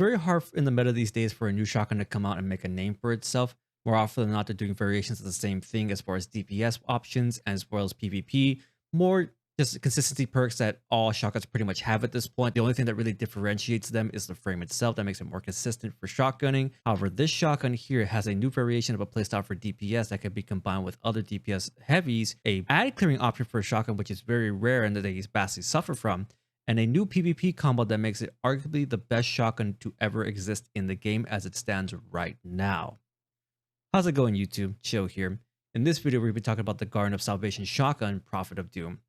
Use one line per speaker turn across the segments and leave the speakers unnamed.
Very hard in the meta these days for a new shotgun to come out and make a name for itself. More often than not, they're doing variations of the same thing as far as DPS options as well as PvP. More just consistency perks that all shotguns pretty much have at this point. The only thing that really differentiates them is the frame itself that makes it more consistent for shotgunning. However, this shotgun here has a new variation of a playstyle for DPS that can be combined with other DPS heavies, a added clearing option for a shotgun, which is very rare and that they vastly suffer from, and a new PvP combo that makes it arguably the best shotgun to ever exist in the game as it stands right now. How's it going, YouTube? Chill here. In this video, we'll be talking about the Garden of Salvation shotgun, Prophet of Doom.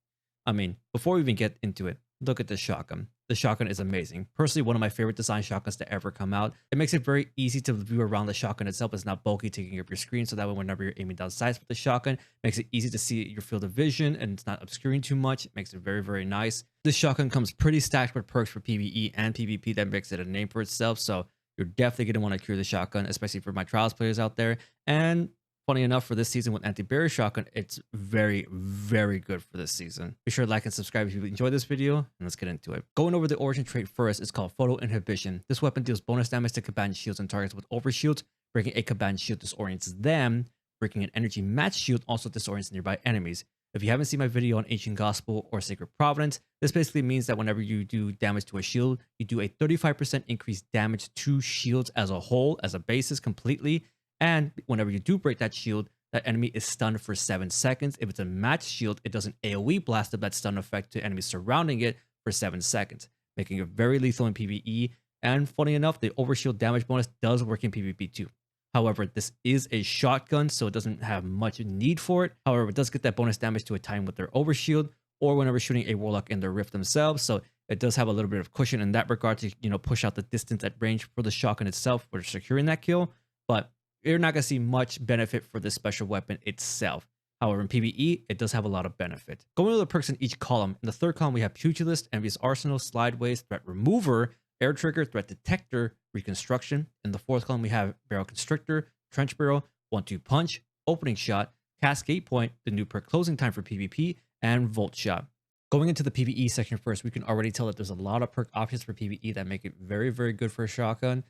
I mean, before we even get into it, look at this shotgun. The shotgun is amazing. Personally, one of my favorite design shotguns to ever come out. It makes it very easy to view around the shotgun itself. It's not bulky, taking up your screen, so that way whenever you're aiming down sights with the shotgun, makes it easy to see your field of vision, and it's not obscuring too much. It makes it very, very nice. This shotgun comes pretty stacked with perks for PvE and PvP that makes it a name for itself, so you're definitely going to want to cure the shotgun, especially for my Trials players out there. And funny enough, for this season with anti-barrier shotgun, it's very, very good for this season. Be sure to like and subscribe if you enjoyed this video, and let's get into it. Going over the origin trait first is called Photo Inhibition. This weapon deals bonus damage to combatant shields and targets with overshields. Breaking a combatant shield disorients them. Breaking an energy match shield also disorients nearby enemies. If you haven't seen my video on Ancient Gospel or Sacred Providence, this basically means that whenever you do damage to a shield, you do a 35% increased damage to shields as a whole, as a basis completely. And whenever you do break that shield, that enemy is stunned for 7 seconds. If it's a match shield, it does an AoE blast of that stun effect to enemies surrounding it for 7 seconds, making it very lethal in PvE. And funny enough, the overshield damage bonus does work in PvP too. However, this is a shotgun, so it doesn't have much need for it. However, it does get that bonus damage to a time with their overshield or whenever shooting a warlock in their rift themselves. So it does have a little bit of cushion in that regard to, push out the distance at range for the shotgun itself for securing that kill. But you're not going to see much benefit for this special weapon itself. However, in PvE, it does have a lot of benefit. Going over the perks in each column. In the third column, we have Pugilist, Envious Arsenal, Slideways, Threat Remover, Air Trigger, Threat Detector, Reconstruction. In the fourth column, we have Barrel Constrictor, Trench Barrel, 1-2 Punch, Opening Shot, Cascade Point, the new perk Closing Time for PvP, and Volt Shot. Going into the PvE section first, we can already tell that there's a lot of perk options for PvE that make it very, very good for a shotgun,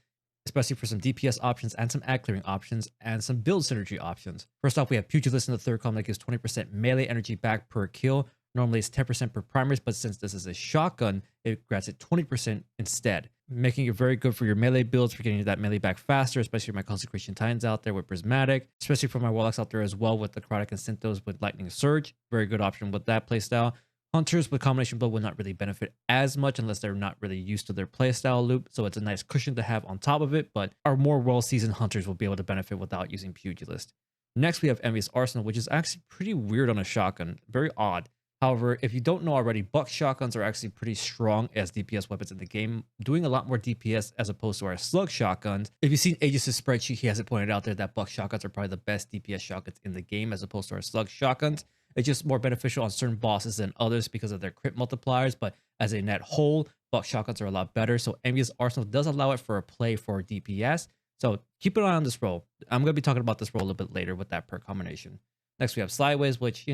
especially for some DPS options and some ad clearing options and some build synergy options. First off, we have Pugilist in the third column that gives 20% melee energy back per kill. Normally it's 10% per primaries, but since this is a shotgun, it grants it 20% instead, making it very good for your melee builds, for getting that melee back faster, especially for my Consecration Titans out there with Prismatic, especially for my Warlocks out there as well with the Necrotic and Synthos with Lightning Surge. Very good option with that playstyle. Hunters with Combination Blow will not really benefit as much unless they're not really used to their playstyle loop, so it's a nice cushion to have on top of it, but our more well-seasoned Hunters will be able to benefit without using Pugilist. Next, we have Envious Arsenal, which is actually pretty weird on a shotgun. Very odd. However, if you don't know already, buck shotguns are actually pretty strong as DPS weapons in the game, doing a lot more DPS as opposed to our slug shotguns. If you've seen Aegis' spreadsheet, he has it pointed out there that buck shotguns are probably the best DPS shotguns in the game as opposed to our slug shotguns. It's just more beneficial on certain bosses than others because of their crit multipliers, but as a net whole, buck shotguns are a lot better. So Envious Arsenal does allow it for a play for DPS. So keep an eye on this role. I'm going to be talking about this role a little bit later with that perk combination. Next, we have Slideways, which,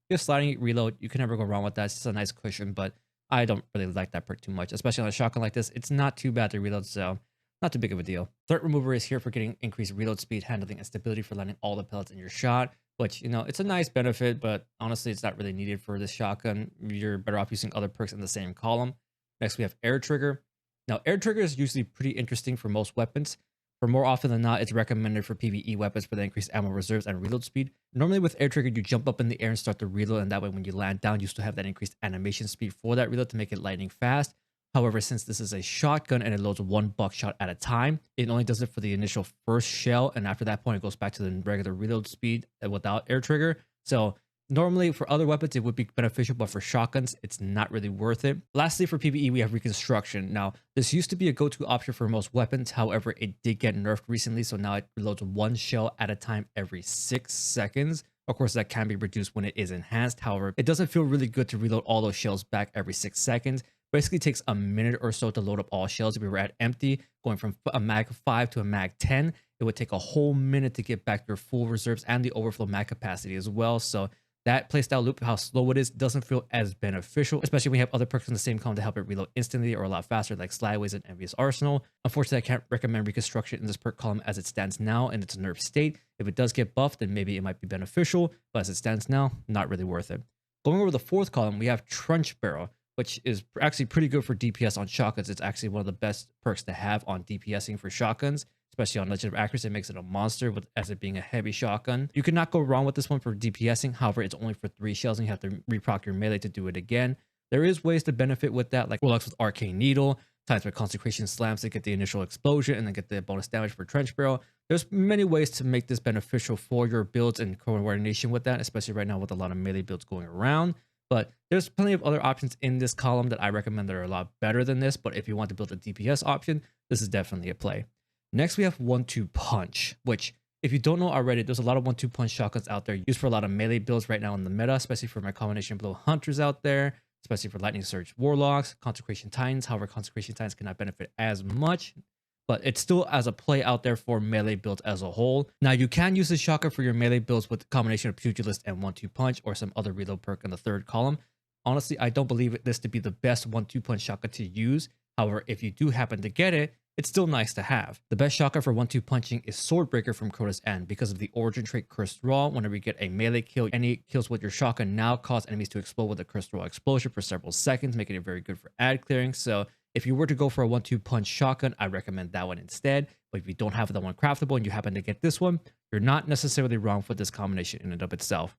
just sliding reload, you can never go wrong with that. It's just a nice cushion, but I don't really like that perk too much, especially on a shotgun like this. It's not too bad to reload, so not too big of a deal. Threat Remover is here for getting increased reload speed, handling, and stability for landing all the pellets in your shot, which, it's a nice benefit, but honestly, it's not really needed for this shotgun. You're better off using other perks in the same column. Next, we have Air Trigger. Now, Air Trigger is usually pretty interesting for most weapons. For more often than not, it's recommended for PvE weapons for the increased ammo reserves and reload speed. Normally with Air Trigger, you jump up in the air and start to reload, and that way when you land down, you still have that increased animation speed for that reload to make it lightning fast. However, since this is a shotgun and it loads one buckshot at a time, it only does it for the initial first shell, and after that point, it goes back to the regular reload speed without Air Trigger. So normally for other weapons, it would be beneficial, but for shotguns, it's not really worth it. Lastly, for PvE, we have Reconstruction. Now, this used to be a go-to option for most weapons. However, it did get nerfed recently, so now it reloads one shell at a time every 6 seconds. Of course, that can be reduced when it is enhanced. However, it doesn't feel really good to reload all those shells back every 6 seconds. Basically takes a minute or so to load up all shells. If we were at empty, going from a mag 5 to a mag 10, it would take a whole minute to get back your full reserves and the overflow mag capacity as well. So that playstyle loop, how slow it is, doesn't feel as beneficial, especially when you have other perks in the same column to help it reload instantly or a lot faster, like Slideways and Envious Arsenal. Unfortunately, I can't recommend Reconstruction in this perk column as it stands now in its nerf state. If it does get buffed, then maybe it might be beneficial, but as it stands now, not really worth it. Going over the fourth column, we have Trench Barrel, which is actually pretty good for DPS on shotguns. It's actually one of the best perks to have on DPSing for shotguns, especially on Legend of Accuracy. It makes it a monster as it being a heavy shotgun. You cannot go wrong with this one for DPSing. However, it's only for 3 shells and you have to reproc your melee to do it again. There is ways to benefit with that, like Warlocks with Arcane Needle, times with Consecration Slams to get the initial explosion and then get the bonus damage for Trench Barrel. There's many ways to make this beneficial for your builds and coordination with that, especially right now with a lot of melee builds going around. But there's plenty of other options in this column that I recommend that are a lot better than this. But if you want to build a DPS option, this is definitely a play. Next, we have 1-2 Punch, which if you don't know already, there's a lot of 1-2 Punch shotguns out there used for a lot of melee builds right now in the meta, especially for my Combination Blow Hunters out there, especially for Lightning Surge Warlocks, Consecration Titans. However, Consecration Titans cannot benefit as much, but it's still as a play out there for melee builds as a whole. Now, you can use this shotgun for your melee builds with a combination of Pugilist and 1-2 Punch or some other reload perk in the third column. Honestly, I don't believe this to be the best 1-2 Punch shotgun to use. However, if you do happen to get it, it's still nice to have. The best shotgun for 1-2 punching is Swordbreaker from Crota's End because of the origin trait Cursed Raw. Whenever you get a melee kill, any kills with your shotgun now cause enemies to explode with a Cursed Raw explosion for several seconds, making it very good for ad clearing. So if you were to go for a 1-2 punch shotgun, I recommend that one instead. But if you don't have that one craftable and you happen to get this one, you're not necessarily wrong for this combination in and of itself.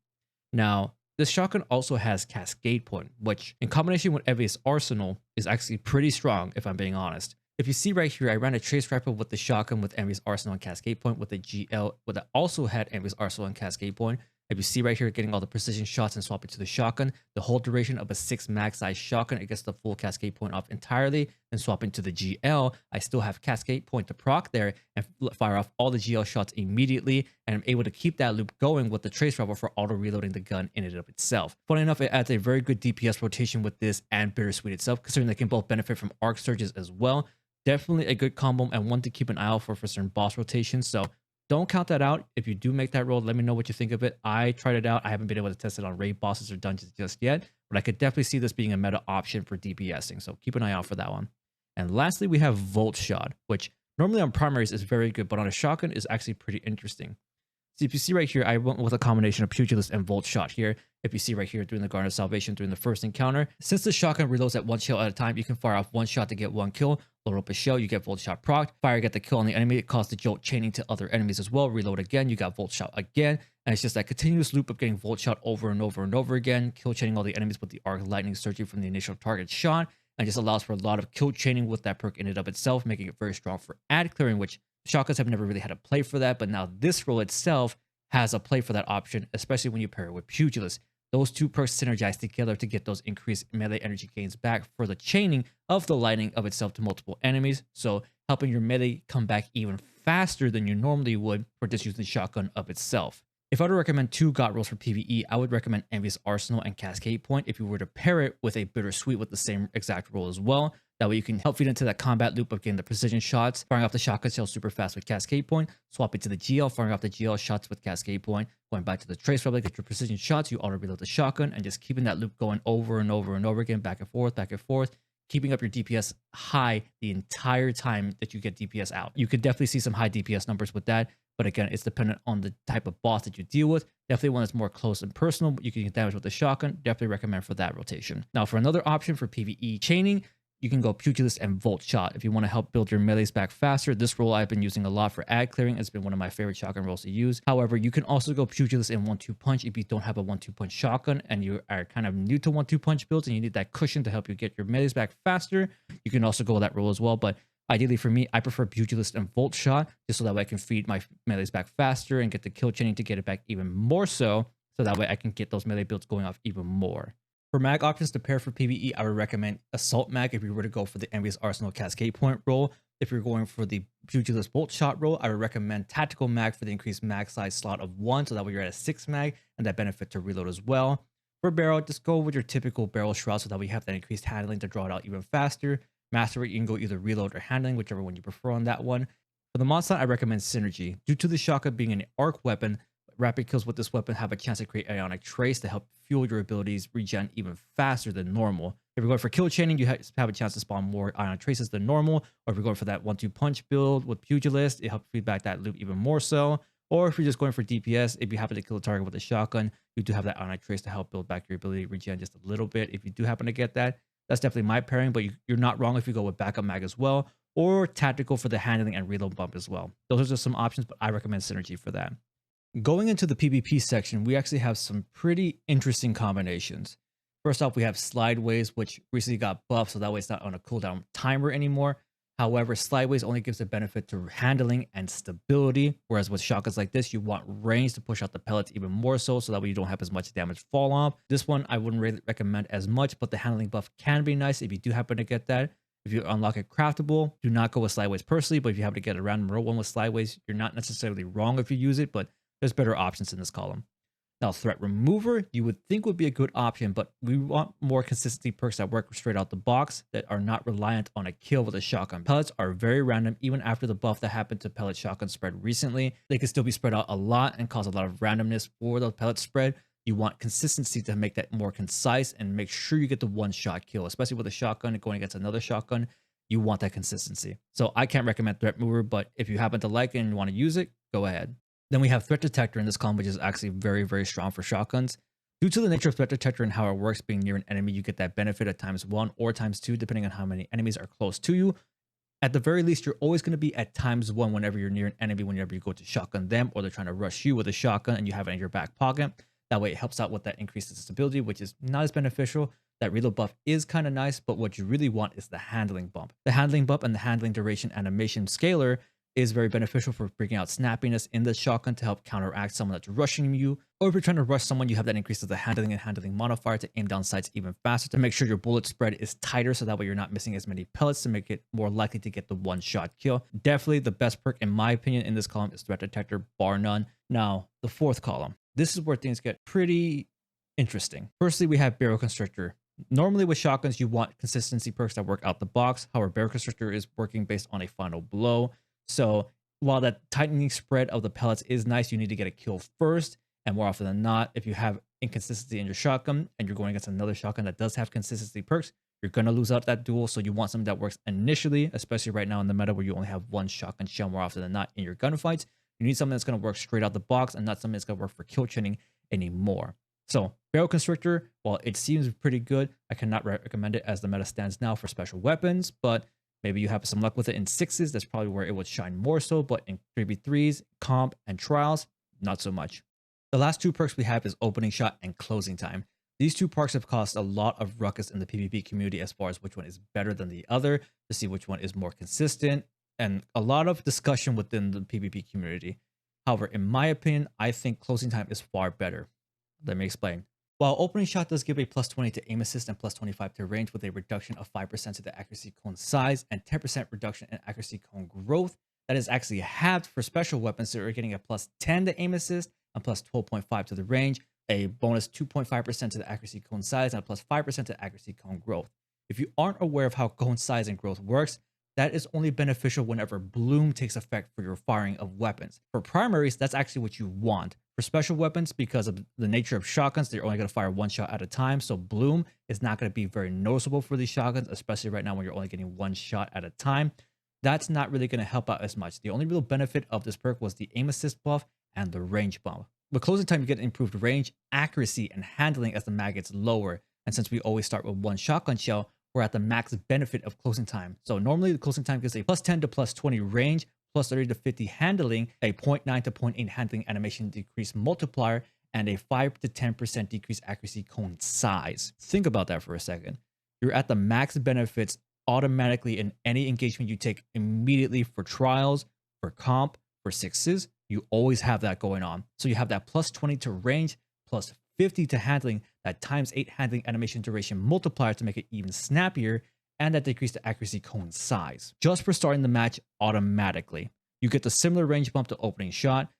Now, this shotgun also has Cascade Point, which in combination with Envious Arsenal is actually pretty strong, if I'm being honest. If you see right here, I ran a trace rifle with the shotgun with Envious Arsenal and Cascade Point with the GL, that also had Envious Arsenal and Cascade Point. If you see right here, getting all the precision shots and swapping to the shotgun, the whole duration of a 6 mag size shotgun, it gets the full Cascade Point off entirely. And swapping to the GL, I still have Cascade Point to proc there and fire off all the GL shots immediately. And I'm able to keep that loop going with the trace rifle for auto reloading the gun in and of itself. Funny enough, it adds a very good DPS rotation with this and Bittersweet itself, considering they can both benefit from arc surges as well. Definitely a good combo and one to keep an eye out for certain boss rotations. So don't count that out. If you do make that roll, let me know what you think of it. I tried it out. I haven't been able to test it on raid bosses or dungeons just yet, but I could definitely see this being a meta option for DPSing. So keep an eye out for that one. And lastly, we have Volt Shot, which normally on primaries is very good, but on a shotgun is actually pretty interesting. So if you see right here, I went with a combination of Pugilist and Volt Shot here. If you see right here during the Garden of Salvation during the first encounter, since the shotgun reloads at 1 shell at a time, you can fire off 1 shot to get 1 kill. Load up a shell, you get Volt Shot proc. Fire, get the kill on the enemy. It causes the jolt chaining to other enemies as well. Reload again, you got Volt Shot again. And it's just that continuous loop of getting Volt Shot over and over and over again. Kill chaining all the enemies with the arc lightning surging from the initial target shot. And just allows for a lot of kill chaining with that perk in and of itself, making it very strong for ad clearing, which shotguns have never really had a play for that. But now this role itself has a play for that option, especially when you pair it with Pugilist. Those two perks synergize together to get those increased melee energy gains back for the chaining of the lightning of itself to multiple enemies. So helping your melee come back even faster than you normally would for just using the shotgun of itself. If I were to recommend 2 God rolls for PvE, I would recommend Envious Arsenal and Cascade Point if you were to pair it with a Bittersweet with the same exact roll as well. That way you can help feed into that combat loop of getting the precision shots, firing off the shotgun shells super fast with Cascade Point, swapping to the GL, firing off the GL shots with Cascade Point, going back to the trace rifle, get your precision shots, you auto reload the shotgun, and just keeping that loop going over and over and over again, back and forth, keeping up your DPS high the entire time that you get DPS out. You could definitely see some high DPS numbers with that, but again, it's dependent on the type of boss that you deal with. Definitely one that's more close and personal, but you can get damage with the shotgun. Definitely recommend for that rotation. Now, for another option for PvE chaining, you can go Pugilist and Volt Shot. If you want to help build your melees back faster, this role I've been using a lot for ad clearing. It's been one of my favorite shotgun roles to use. However, you can also go Pugilist and 1-2 Punch if you don't have a 1-2 Punch shotgun and you are kind of new to 1-2 Punch builds and you need that cushion to help you get your melees back faster. You can also go that role as well, but ideally for me, I prefer Pugilist and Volt Shot just so that way I can feed my melees back faster and get the kill chaining to get it back even more so that way I can get those melee builds going off even more. For mag options to pair for PvE, I would recommend Assault Mag if you were to go for the Envious Arsenal Cascade Point role. If you're going for the Pugilist Bolt Shot role, I would recommend Tactical Mag for the increased mag size slot of 1, so that way you're at a 6 mag and that benefit to reload as well. For Barrel, just go with your typical Barrel Shroud so that we have that increased handling to draw it out even faster. Master it, you can go either reload or handling, whichever one you prefer on that one. For the mod slot, I recommend Synergy. Due to the shotgun being an arc weapon, Rapid kills with this weapon have a chance to create ionic trace to help fuel your abilities regen even faster than normal. If you're going for kill chaining, you have a chance to spawn more ionic traces than normal. Or if you're going for that 1-2 punch build with Pugilist, it helps feedback that loop even more so. Or if you're just going for DPS, if you happen to kill a target with a shotgun, you do have that ionic trace to help build back your ability to regen just a little bit. If you do happen to get that, that's definitely my pairing, but you're not wrong if you go with backup mag as well, or tactical for the handling and reload bump as well. Those are just some options, but I recommend synergy for that. Going into the PvP section, we actually have some pretty interesting combinations. First off, we have Slideways, which recently got buffed, so that way it's not on a cooldown timer anymore. However, Slideways only gives a benefit to handling and stability, whereas with shotguns like this, you want range to push out the pellets even more so that way you don't have as much damage fall off. This one I wouldn't really recommend as much, but the handling buff can be nice if you do happen to get that. If you unlock it craftable, do not go with Slideways personally, but if you happen to get a random roll one with Slideways, you're not necessarily wrong if you use it, but there's better options in this column. Now, Threat Remover, you would think would be a good option, but we want more consistency perks that work straight out the box that are not reliant on a kill with a shotgun. Pellets are very random, even after the buff that happened to pellet shotgun spread recently. They can still be spread out a lot and cause a lot of randomness for the pellet spread. You want consistency to make that more concise and make sure you get the one-shot kill, especially with a shotgun going against another shotgun. You want that consistency. So I can't recommend Threat Remover, but if you happen to like it and you want to use it, go ahead. Then we have Threat Detector in this column, which is actually very, very strong for shotguns. Due to the nature of Threat Detector and how it works being near an enemy, you get that benefit at ×1 or ×2, depending on how many enemies are close to you. At the very least, you're always going to be at ×1 whenever you're near an enemy, whenever you go to shotgun them, or they're trying to rush you with a shotgun and you have it in your back pocket. That way it helps out with that increased stability, which is not as beneficial. That reload buff is kind of nice, but what you really want is the handling bump. The handling bump and the handling duration animation scaler is very beneficial for bringing out snappiness in the shotgun to help counteract someone that's rushing you. Or if you're trying to rush someone, you have that increase of the handling and handling modifier to aim down sights even faster to make sure your bullet spread is tighter so that way you're not missing as many pellets to make it more likely to get the one-shot kill. Definitely the best perk in my opinion in this column is Threat Detector, bar none. Now, the fourth column. This is where things get pretty interesting. Firstly, we have Barrel Constrictor. Normally with shotguns, you want consistency perks that work out the box. However, Barrel Constrictor is working based on a final blow. So while that tightening spread of the pellets is nice, you need to get a kill first. And more often than not, if you have inconsistency in your shotgun and you're going against another shotgun that does have consistency perks, you're going to lose out that duel. So you want something that works initially, especially right now in the meta where you only have one shotgun shell more often than not in your gunfights. You need something that's going to work straight out the box and not something that's going to work for kill chaining anymore. So Barrel Constrictor, while it seems pretty good, I cannot recommend it as the meta stands now for special weapons, but maybe you have some luck with it in 6s. That's probably where it would shine more so, but in 3v3s, comp, and trials, not so much. The last two perks we have is Opening Shot and Closing Time. These two perks have caused a lot of ruckus in the PvP community as far as which one is better than the other, to see which one is more consistent, and a lot of discussion within the PvP community. However, in my opinion, I think Closing Time is far better. Let me explain. While Opening Shot does give a +20 to aim assist and +25 to range with a reduction of 5% to the accuracy cone size and 10% reduction in accuracy cone growth, that is actually halved for special weapons, so you're getting a +10 to aim assist and +12.5 to the range, a bonus 2.5% to the accuracy cone size and a +5% to accuracy cone growth. If you aren't aware of how cone size and growth works, that is only beneficial whenever bloom takes effect for your firing of weapons. For primaries, that's actually what you want. For special weapons, because of the nature of shotguns, they're only going to fire one shot at a time, so bloom is not going to be very noticeable for these shotguns, especially right now when you're only getting one shot at a time. That's not really going to help out as much. The only real benefit of this perk was the aim assist buff and the range bump. With Closing Time, you get improved range, accuracy, and handling as the mag gets lower. And since we always start with one shotgun shell, we're at the max benefit of Closing Time. So normally the Closing Time gives a +10 to +20 range, +30 to 50 handling, a 0.9 to 0.8 handling animation decrease multiplier, and a 5 to 10% decrease accuracy cone size. Think about that for a second. You're at the max benefits automatically in any engagement you take immediately for trials, for comp, for 6s. You always have that going on. So you have that +20 to range, +50 to handling, that ×8 handling animation duration multiplier to make it even snappier, and that decrease the accuracy cone size. Just for starting the match automatically. You get the similar range bump to Opening Shot,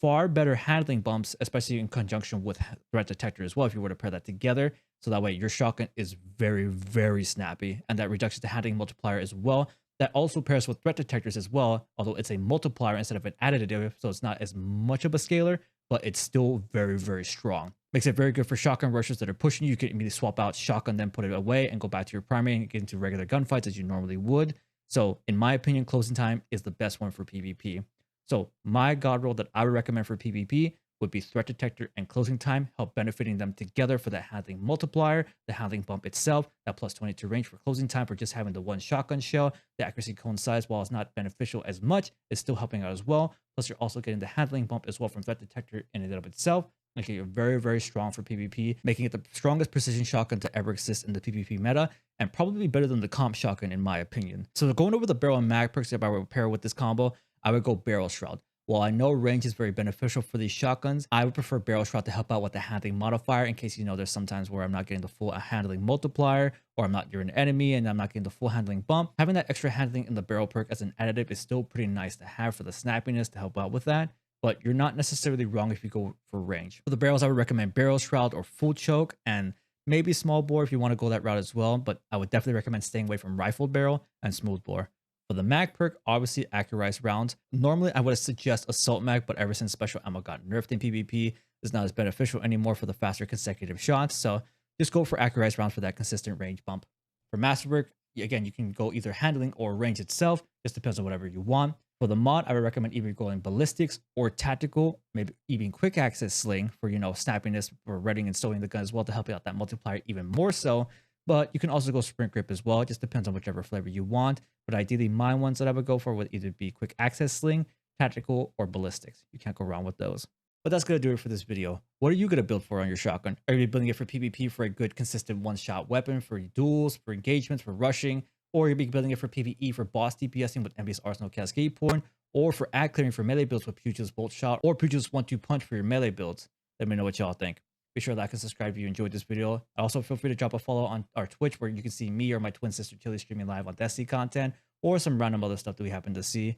far better handling bumps, especially in conjunction with Threat Detector as well, if you were to pair that together. So that way your shotgun is very, very snappy, and that reduction to handling multiplier as well. That also pairs with Threat Detectors as well, although it's a multiplier instead of an additive, so it's not as much of a scaler, but it's still very, very strong. Makes it very good for shotgun rushers that are pushing you. You can immediately swap out shotgun, then put it away and go back to your primary and get into regular gunfights as you normally would. So in my opinion, closing time is the best one for PvP. So my god roll that I would recommend for PvP would be threat detector and closing time, help benefiting them together for that handling multiplier, the handling bump itself, that plus 22 range for closing time for just having the one shotgun shell. The accuracy coincides, while it's not beneficial as much, it's still helping out as well. Plus you're also getting the handling bump as well from threat detector in and of itself, making it very, very strong for PvP, making it the strongest precision shotgun to ever exist in the PvP meta, and probably better than the comp shotgun in my opinion. So going over the barrel and mag perks, if I were to pair with this combo, I would go barrel shroud. While I know range is very beneficial for these shotguns, I would prefer barrel shroud to help out with the handling modifier in case, there's sometimes where I'm not getting the full handling multiplier, or I'm not near an enemy and I'm not getting the full handling bump. Having that extra handling in the barrel perk as an additive is still pretty nice to have for the snappiness to help out with that, but you're not necessarily wrong if you go for range. For the barrels, I would recommend barrel shroud or full choke, and maybe small bore if you want to go that route as well, but I would definitely recommend staying away from rifled barrel and smooth bore. For the mag perk, obviously accurized rounds. Normally, I would suggest assault mag, but ever since special ammo got nerfed in PvP, it's not as beneficial anymore for the faster consecutive shots. So just go for accurized rounds for that consistent range bump. For masterwork, again, you can go either handling or range itself. Just depends on whatever you want. For the mod, I would recommend either going ballistics or tactical, maybe even quick access sling for, snappiness for reading and stowing the gun as well to help you out that multiplier even more so. But you can also go sprint grip as well. It just depends on whichever flavor you want. But ideally, my ones that I would go for would either be quick access sling, tactical, or ballistics. You can't go wrong with those. But that's going to do it for this video. What are you going to build for on your shotgun? Are you building it for PvP for a good, consistent one-shot weapon, for duels, for engagements, for rushing? Or you'll be building it for PvE for boss DPSing with envious arsenal cascade porn? Or for ad clearing for melee builds with pugilist bolt shot? Or pugilist 1-2 punch for your melee builds? Let me know what y'all think. Be sure to like and subscribe if you enjoyed this video. Also, feel free to drop a follow on our Twitch where you can see me or my twin sister Tilly streaming live on Destiny content or some random other stuff that we happen to see.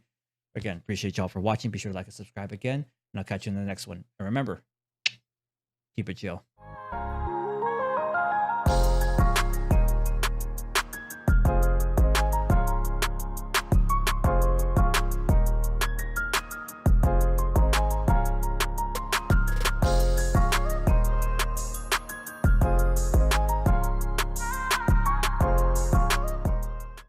Again, appreciate y'all for watching. Be sure to like and subscribe again, and I'll catch you in the next one. And remember, keep it chill.